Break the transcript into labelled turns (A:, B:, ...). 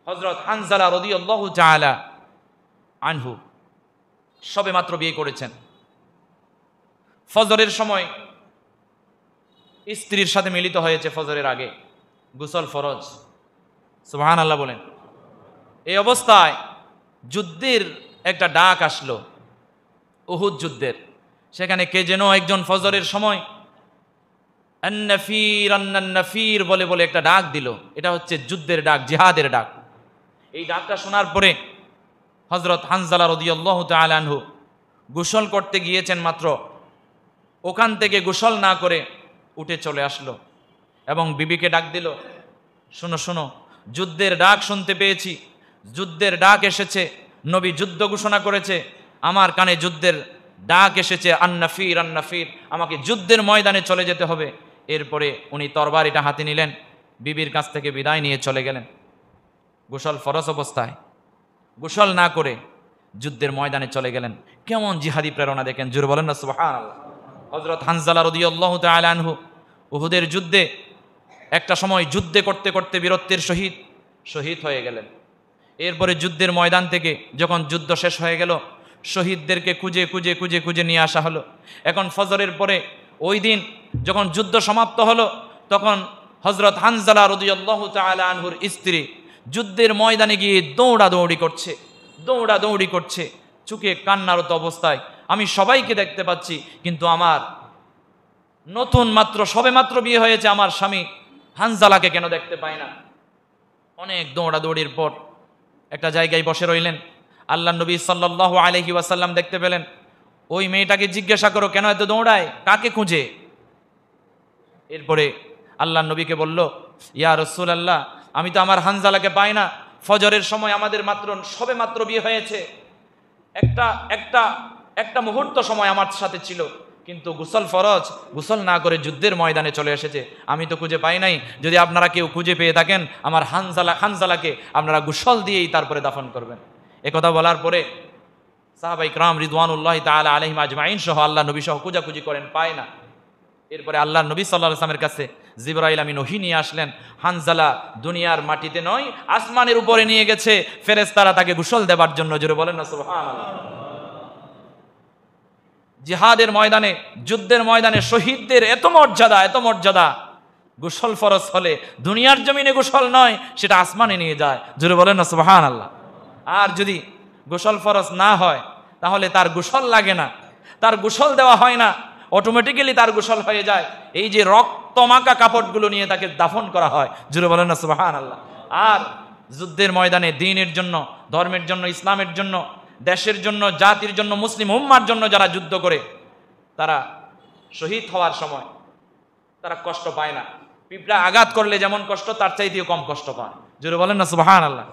A: হযরত হানজালা রাদিয়াল্লাহু তাআলা আনহু সবে মাত্র বিয়ে করেছেন। ফজরের সময় স্ত্রীর সাথে মিলিত হয়েছে, ফজরের আগে গোসল ফরজ। সুবহানাল্লাহ বলেন। এই অবস্থায় যুদ্ধের একটা ডাক আসলো, উহুদ যুদ্ধের। সেখানে কে যেন একজন ফজরের সময় আন-নাফির আন-নাফির বলে বলে একটা ডাক দিল। এটা হচ্ছে যুদ্ধের ডাক, জিহাদের ডাক। এই ডাকটা শোনার পরে হযরত হানজালা রাদিয়াল্লাহু তাআলা আনহু গোসল করতে গিয়েছেন মাত্র, ওখান থেকে গোসল না করে উঠে চলে আসলো এবং বিবিকে ডাক দিল, শোনো শোনো, যুদ্ধের ডাক শুনতে পেয়েছি, যুদ্ধের ডাক এসেছে, নবী যুদ্ধ ঘোষণা করেছে, আমার কানে যুদ্ধের ডাক এসেছে, আন-নাফির আন-নাফির, আমাকে যুদ্ধের ময়দানে চলে যেতে হবে। এরপরে উনি তরবারিটা হাতে নিলেন, বিবির কাছ থেকে বিদায় নিয়ে চলে গেলেন। গোসল ফরজ অবস্থায় গোসল না করে যুদ্ধের ময়দানে চলে গেলেন। কেমন জিহাদি প্রেরণা দেখেন, জোরে বলেন না সুবহানাল্লাহ। হযরত হানজালা রাদিয়াল্লাহু তাআলা আনহু উহুদের যুদ্ধে একটা সময় যুদ্ধে করতে করতে বীরত্বের সহিত শহীদ হয়ে গেলেন। এরপরে যুদ্ধের ময়দান থেকে যখন যুদ্ধ শেষ হয়ে গেল, শহীদদেরকে খুঁজে খুঁজে খুঁজে খুঁজে নিয়ে আসা হলো। এখন ফজরের পরে ওই দিন যখন যুদ্ধ সমাপ্ত হলো, তখন হযরত হানজালা রাদিয়াল্লাহু তাআলা আনহুর স্ত্রী যুদ্ধের ময়দানে গিয়ে দৌড়াদৌড়ি করছে, দৌড়াদৌড়ি করছে, চোখে কান্নারত অবস্থায়। আমি সবাইকে দেখতে পাচ্ছি, কিন্তু আমার নতুন মাত্র সবে মাত্র বিয়ে হয়েছে আমার স্বামী হানজালাকে কেন দেখতে পাই না। অনেক দৌড়াদৌড়ির পর একটা জায়গায় বসে রইলেন। আল্লাহর নবী সাল্লাল্লাহু আলাইহি ওয়াসাল্লাম দেখতে পেলেন। ওই মেয়েটাকে জিজ্ঞাসা করো কেন এত দৌড়ায়, কাকে খুঁজে। এরপরে আল্লাহর নবীকে বলল, ইয়া রাসূলুল্লাহ, আমি তো আমার হানজালাকে পাই না। ফজরের সময় আমাদের মাত্র সবে মাত্র বিয়ে হয়েছে, একটা মুহূর্ত সময় আমার সাথে ছিল, কিন্তু গোসল ফরজ, গোসল না করে যুদ্ধের ময়দানে চলে এসেছে, আমি তো খুঁজে পাই নাই। যদি আপনারা কেউ খুঁজে পেয়ে থাকেন, আমার হানজালাকে আপনারা গোসল দিয়েই তারপরে দাফন করবেন। একথা বলার পরে সাহাবায়ে কিরাম রিদওয়ানুল্লাহি তাআলা আলাইহিম আজমাইন সহ আল্লাহ নবী সহ খোঁজাখুঁজি করেন, পায় না। এরপরে আল্লাহ নবী সাল্লাল্লাহু আলাইহি ওয়াসাল্লামের কাছে জিবরাইল আমিন ওহী নিয়ে আসলেন, হানজালা দুনিয়ার মাটিতে নয় আসমানের উপরে নিয়ে গেছে ফেরেশতারা তাকে গোসল দেবার জন্য। জোরে বলেন না সুবহানাল্লাহ। জিহাদের ময়দানে, যুদ্ধের ময়দানে শহীদদের এত মর্যাদা, এত মর্যাদা। গোসল ফরজ হলে দুনিয়ার জমিনে গোসল নয়, সেটা আসমানে নিয়ে যায়। জোরে বলেন না সুবহানাল্লাহ। আর যদি গোসল ফরজ না হয়, তাহলে তার গোসল লাগে না, তার গোসল দেওয়া হয় না, অটোমেটিক্যালি তার গোসল হয়ে যায়। এই যে রক্তমাখা কাপড়গুলো নিয়ে তাকে দাফন করা হয়। জোরে বলেন না সুবহানাল্লাহ। আর যুদ্ধের ময়দানে দ্বীনের জন্য, ধর্মের জন্য, ইসলামের জন্য, দেশের জন্য, জাতির জন্য, মুসলিম উম্মার জন্য যারা যুদ্ধ করে, তারা শহীদ হওয়ার সময় তারা কষ্ট পায় না। পিঁপড়া আঘাত করলে যেমন কষ্ট, তার চাইতেও কম কষ্ট পায়। জোরে বলেন না সুবহানাল্লাহ।